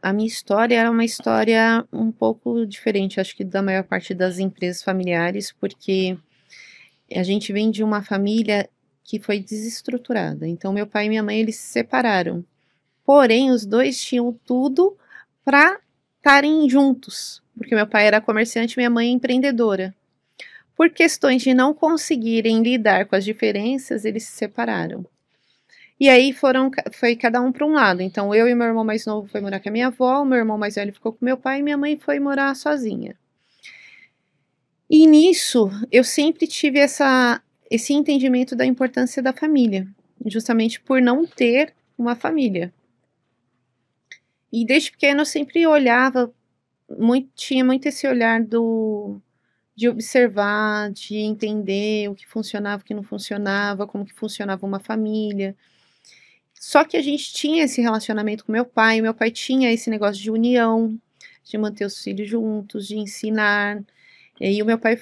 a minha história era uma história um pouco diferente, acho que da maior parte das empresas familiares, porque a gente vem de uma família que foi desestruturada. Então, meu pai e minha mãe, eles se separaram. Porém, os dois tinham tudo para estarem juntos, porque meu pai era comerciante e minha mãe empreendedora. Por questões de não conseguirem lidar com as diferenças, eles se separaram. E aí foi cada um para um lado. Então, eu e meu irmão mais novo foi morar com a minha avó, o meu irmão mais velho ficou com meu pai e minha mãe foi morar sozinha. E nisso, eu sempre tive esse entendimento da importância da família, justamente por não ter uma família. E desde pequeno eu sempre olhava, tinha muito esse olhar de observar, de entender o que funcionava, o que não funcionava, como que funcionava uma família. Só que a gente tinha esse relacionamento com meu pai tinha esse negócio de união, de manter os filhos juntos, de ensinar. E o meu pai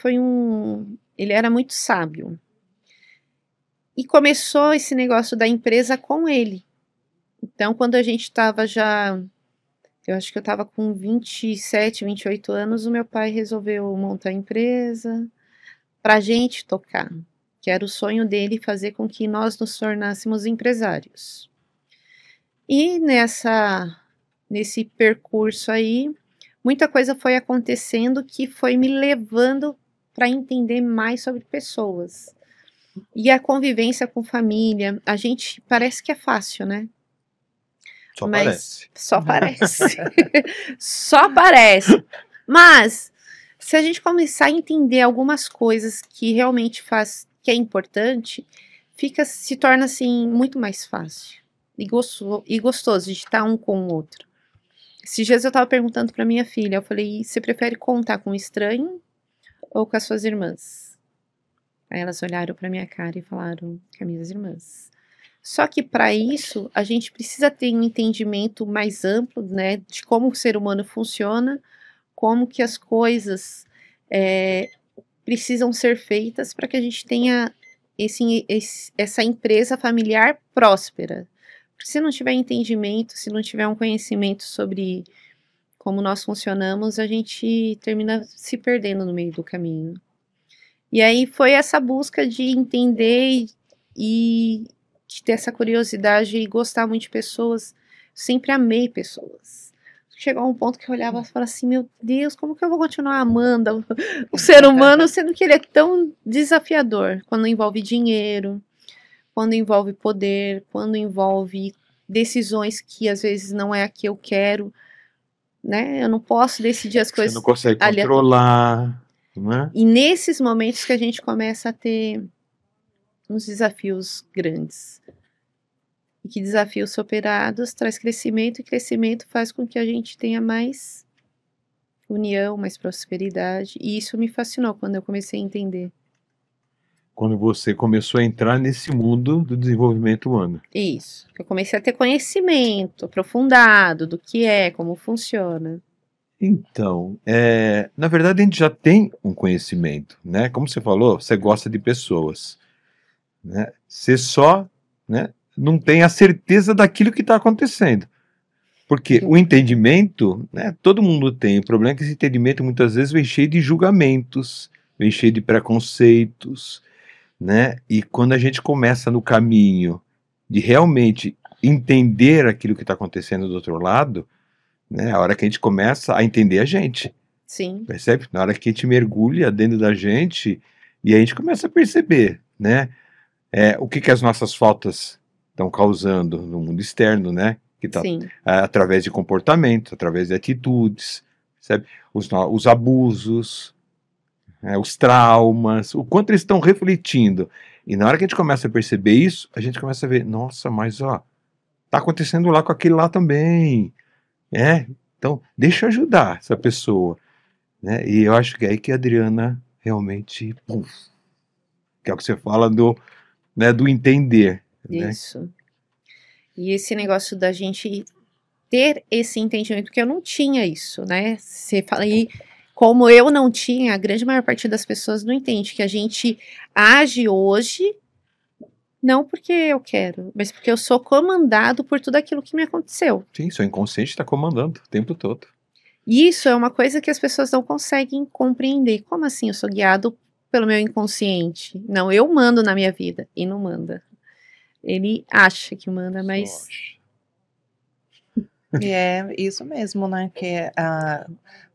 ele era muito sábio. E começou esse negócio da empresa com ele. Então, quando a gente estava eu acho que eu estava com 27, 28 anos, o meu pai resolveu montar a empresa para a gente tocar, que era o sonho dele fazer com que nós nos tornássemos empresários. E nesse percurso aí, muita coisa foi acontecendo que foi me levando para entender mais sobre pessoas. E a convivência com família, a gente parece que é fácil, né? Só Mas parece. só parece. Só parece. Mas se a gente começar a entender algumas coisas que realmente que é importante, se torna assim muito mais fácil e gostoso de estar um com o outro. Esses dias eu estava perguntando para minha filha, eu falei: você prefere contar com um estranho ou com as suas irmãs? Aí elas olharam para minha cara e falaram: com as minhas irmãs. Só que para isso a gente precisa ter um entendimento mais amplo, né, de como o ser humano funciona, como que as coisas precisam ser feitas para que a gente tenha essa empresa familiar próspera. Porque se não tiver entendimento, se não tiver um conhecimento sobre como nós funcionamos, a gente termina se perdendo no meio do caminho. E aí foi essa busca de entender e de ter essa curiosidade e gostar muito de pessoas. Sempre amei pessoas. Chegou a um ponto que eu olhava e falava assim: meu Deus, como que eu vou continuar amando o ser humano, sendo que ele é tão desafiador quando envolve dinheiro, quando envolve poder, quando envolve decisões que às vezes não é a que eu quero, né? Eu não posso decidir as coisas. Você não consegue controlar, né? E nesses momentos que a gente começa a ter uns desafios grandes. E que desafios superados traz crescimento, e crescimento faz com que a gente tenha mais união, mais prosperidade. E isso me fascinou quando eu comecei a entender. Quando você começou a entrar nesse mundo do desenvolvimento humano. Isso. Eu comecei a ter conhecimento aprofundado do que é, como funciona. Então, na verdade a gente já tem um conhecimento, né? Como você falou, você gosta de pessoas, né? Você só, né, não tem a certeza daquilo que está acontecendo. Porque o entendimento, né, todo mundo tem. O problema é que esse entendimento muitas vezes vem cheio de julgamentos, vem cheio de preconceitos, né? E quando a gente começa no caminho de realmente entender aquilo que está acontecendo do outro lado, né, a hora que a gente começa a entender a gente. Sim. Percebe? Na hora que a gente mergulha dentro da gente e a gente começa a perceber, né? O que as nossas faltas estão causando no mundo externo, né? Que tá através de comportamento, através de atitudes, percebe? Os abusos, os traumas, o quanto eles estão refletindo. E na hora que a gente começa a perceber isso, a gente começa a ver, nossa, mas ó, tá acontecendo lá com aquele lá também. Então, deixa eu ajudar essa pessoa. Né? E eu acho que é aí que a Adriana realmente, que é o que você fala do entender. Isso. Né? E esse negócio da gente ter esse entendimento, porque eu não tinha isso, né? Você fala aí, como eu não tinha, a grande maior parte das pessoas não entende que a gente age hoje Não porque eu quero, mas porque eu sou comandado por tudo aquilo que me aconteceu. Sim, seu inconsciente está comandando o tempo todo. E isso é uma coisa que as pessoas não conseguem compreender. Como assim eu sou guiado pelo meu inconsciente? Não, eu mando na minha vida e não manda. Ele acha que manda, mas E é isso mesmo, né?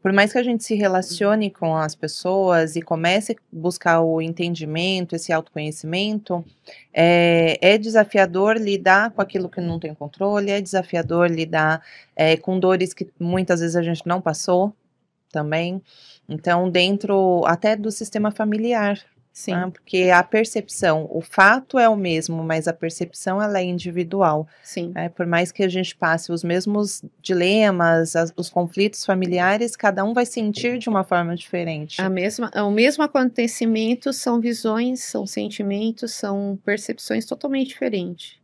Por mais que a gente se relacione com as pessoas e comece a buscar o entendimento, esse autoconhecimento, é desafiador lidar com aquilo que não tem controle, é desafiador lidar com dores que muitas vezes a gente não passou também. Então, dentro até do sistema familiar. sim. Porque a percepção, o fato é o mesmo, mas a percepção ela é individual. Sim. Por mais que a gente passe os mesmos dilemas, os conflitos familiares, cada um vai sentir de uma forma diferente. O mesmo acontecimento são visões, são sentimentos, são percepções totalmente diferentes.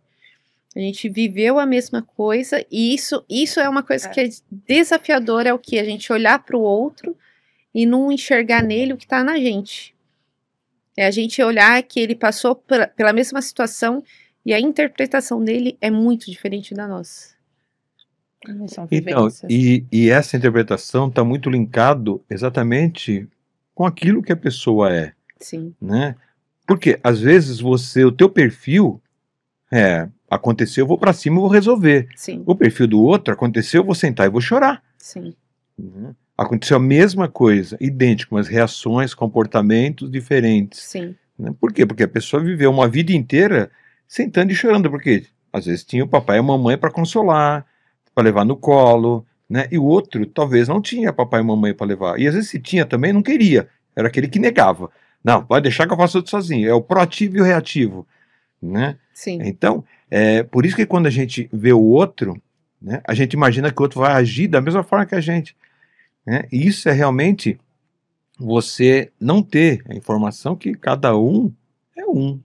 A gente viveu a mesma coisa e isso é uma coisa que é desafiadora, é o que? A gente olhar para o outro e não enxergar nele o que está na gente. É a gente olhar que ele passou pela mesma situação e a interpretação dele é muito diferente da nossa. Então, e essa interpretação está muito linkado exatamente com aquilo que a pessoa é. Sim. Né? Porque às vezes o teu perfil aconteceu, eu vou para cima e vou resolver. Sim. O perfil do outro aconteceu, eu vou sentar e vou chorar. Sim. Né? Aconteceu a mesma coisa, idêntico, mas reações, comportamentos diferentes. Sim. Né? Por quê? Porque a pessoa viveu uma vida inteira sentando e chorando, porque às vezes tinha o papai e a mamãe para consolar, para levar no colo, né? E o outro talvez não tinha papai e mamãe para levar. E às vezes se tinha também, não queria. Era aquele que negava. Não, pode deixar que eu faço tudo sozinho. É o proativo e o reativo. Né? Sim. Então, por isso que quando a gente vê o outro, né, a gente imagina que o outro vai agir da mesma forma que a gente. Né? E isso é realmente você não ter a informação que cada um é um.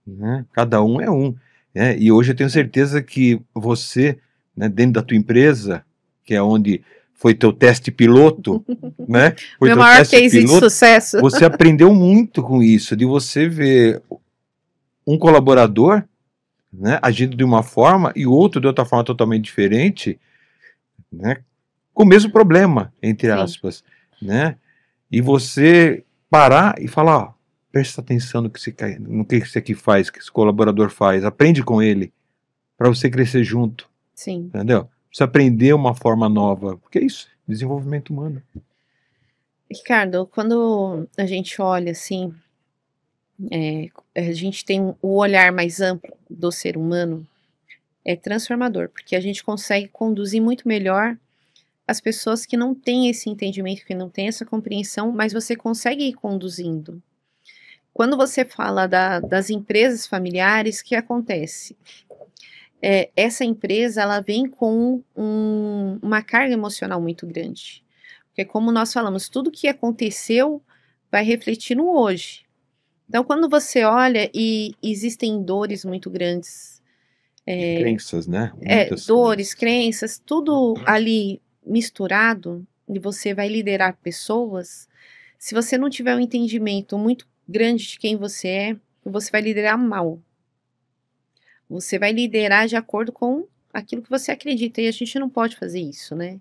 Né? Cada um é um. Né? E hoje eu tenho certeza que você, né, dentro da tua empresa, que é onde foi teu teste piloto, né? Foi meu teu maior teste case piloto, de sucesso. Você aprendeu muito com isso, de você ver um colaborador, né, agindo de uma forma e o outro de outra forma totalmente diferente, né, com o mesmo problema, entre aspas, né, e você parar e falar, ó, presta atenção no que esse aqui faz, que esse colaborador faz, aprende com ele, para você crescer junto. Sim. Entendeu? Você aprender uma forma nova, porque é isso, desenvolvimento humano. Ricardo, quando a gente olha assim, a gente tem o olhar mais amplo do ser humano, é transformador, porque a gente consegue conduzir muito melhor as pessoas que não têm esse entendimento, que não têm essa compreensão, mas você consegue ir conduzindo. Quando você fala das empresas familiares, o que acontece? Essa empresa, ela vem com uma carga emocional muito grande. Porque como nós falamos, tudo que aconteceu vai refletir no hoje. Então, quando você olha e existem dores muito grandes. Crenças, né? Dores, crenças, tudo ali misturado, e você vai liderar pessoas. Se você não tiver um entendimento muito grande de quem você vai liderar mal. Você vai liderar de acordo com aquilo que você acredita, e a gente não pode fazer isso, né?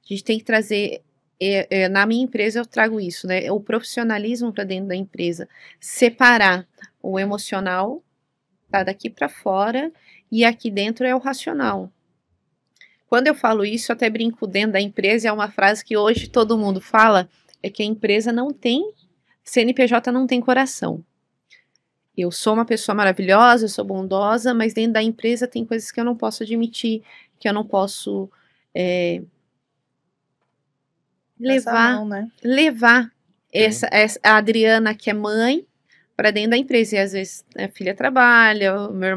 A gente tem que trazer, na minha empresa eu trago isso, né? O profissionalismo para dentro da empresa, separar o emocional, tá, daqui para fora, e aqui dentro é o racional. Quando eu falo isso, eu até brinco dentro da empresa, é uma frase que hoje todo mundo fala, é que a empresa não tem, CNPJ não tem coração. Eu sou uma pessoa maravilhosa, eu sou bondosa, mas dentro da empresa tem coisas que eu não posso admitir, que eu não posso levar a Adriana, que é mãe, para dentro da empresa. E às vezes a filha trabalha,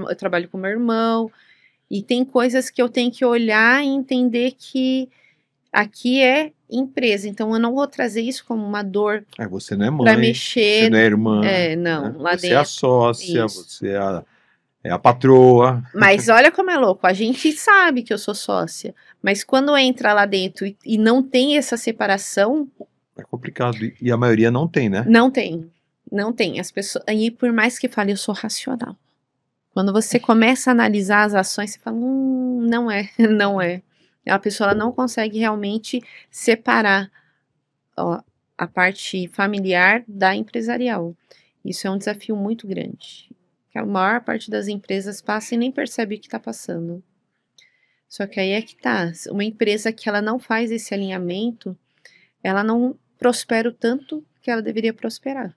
eu trabalho com meu irmão, e tem coisas que eu tenho que olhar e entender que aqui é empresa, então eu não vou trazer isso como uma dor. Você não é mãe, para mexer, você não é irmã, não, né? lá você dentro, é a sócia, isso. você é a patroa. Mas olha como é louco, a gente sabe que eu sou sócia, mas quando entra lá dentro e não tem essa separação... É complicado, e a maioria não tem, né? Não tem, as pessoas, e por mais que fale, eu sou racional. Quando você começa a analisar as ações, você fala: não é, não é. A pessoa ela não consegue realmente separar, ó, a parte familiar da empresarial. Isso é um desafio muito grande, que a maior parte das empresas passa e nem percebe o que está passando. Só que aí é que tá, uma empresa que ela não faz esse alinhamento, ela não prospera o tanto que ela deveria prosperar.